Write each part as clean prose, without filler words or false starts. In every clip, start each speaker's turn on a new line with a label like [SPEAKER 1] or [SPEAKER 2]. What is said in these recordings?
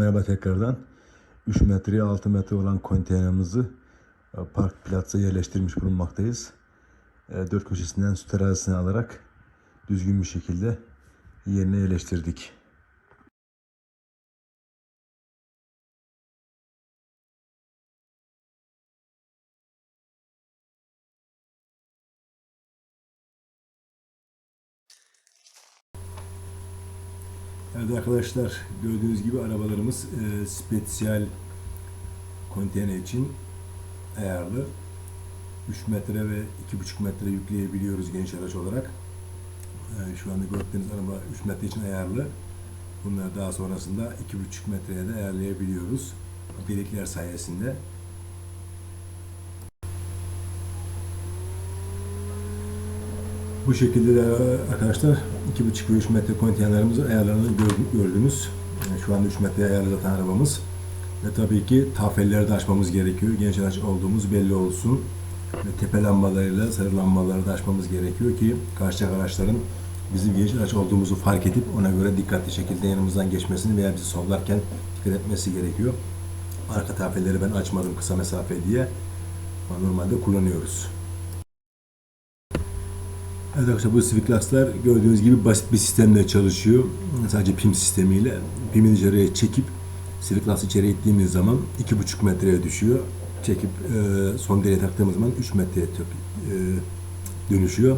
[SPEAKER 1] Merhaba tekrardan. 3 metreye 6 metre olan konteynerimizi park plaza yerleştirmiş bulunmaktayız. Dört köşesinden su terazisini alarak düzgün bir şekilde yerine yerleştirdik. Evet arkadaşlar, gördüğünüz gibi arabalarımız spesiyal konteyner için ayarlı. 3 metre ve 2,5 metre yükleyebiliyoruz geniş araç olarak. Şu anda gördüğünüz araba 3 metre için ayarlı. Bunları daha sonrasında 2,5 metreye de ayarlayabiliyoruz. Delikler sayesinde. Bu şekilde de arkadaşlar 2,5 ve 3 metre konteynerlerimizin ayarlarını gördünüz. Şu anda 3 metreye ayarlı zaten arabamız. Ve tabii ki tafelleri de açmamız gerekiyor. Genç araç olduğumuz belli olsun. Ve tepe lambalarıyla sarı lambaları da açmamız gerekiyor ki karşı araçların bizim genç araç olduğumuzu fark edip ona göre dikkatli şekilde yanımızdan geçmesini veya bizi sollarken dikkat etmesi gerekiyor. Arka tafeleri ben açmadım kısa mesafe diye. Ama normalde kullanıyoruz. Evet arkadaşlar, bu Swiftlas'lar gördüğünüz gibi basit bir sistemle çalışıyor. Sadece pim sistemiyle. Pimi dışarıya çekip Swiftlas'ı içeri ittiğimiz zaman 2,5 metreye düşüyor. Çekip son deliğe taktığımız zaman 3 metreye dönüşüyor.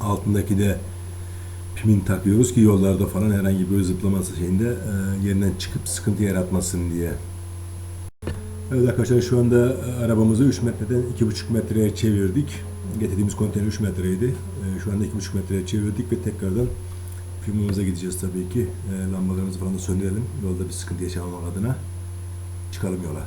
[SPEAKER 1] Altındaki de pimin takıyoruz ki yollarda falan herhangi bir zıplaması şeyinde yerinden çıkıp sıkıntı yaratmasın diye. Evet arkadaşlar, şu anda arabamızı 3 metreden 2,5 metreye çevirdik. Getirdiğimiz konteyner 3 metreydi. Şu anda 2,5 metreye çevirdik ve tekrardan firmamıza gideceğiz tabii ki. Lambalarımızı falan da söndürelim. Yolda bir sıkıntı yaşamamak adına. Çıkalım yola.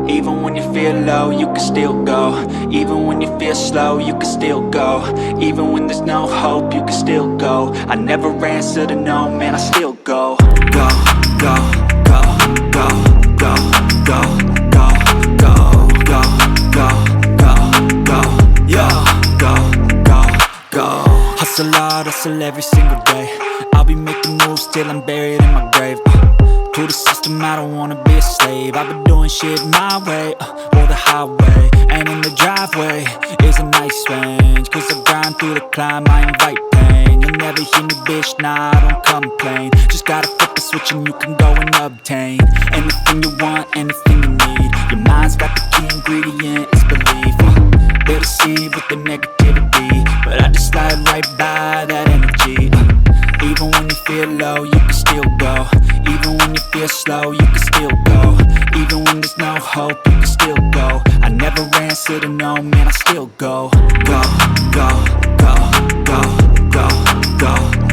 [SPEAKER 2] Even when you feel low, you can still go. Even when you feel slow, you can still go. Even when there's no hope, you can still go. I never answer to no, man, I still go. Go, go, go, go, go, go, go, go, go, go, go, go, yo, go, go, go. Hustle hard, hustle every single day. I'll be making moves till I'm buried in my grave. To the system, I don't wanna be a slave. I've been doing shit my way, or the highway. And in the driveway is a nice range, cause I grind through the climb, I invite pain. You'll never hear me, bitch, nah, I don't complain. Just gotta flip the switch and you can go and obtain anything you want, anything you need. Your mind's got the key ingredient, it's belief. They deceive with the negativity, but I just slide right by that energy. Even when you feel low, you can still go. Even when you feel slow, you can still go. Even when there's no hope, you can still go. I never answer to no, man, I still go. Go, go, go, go, go, go.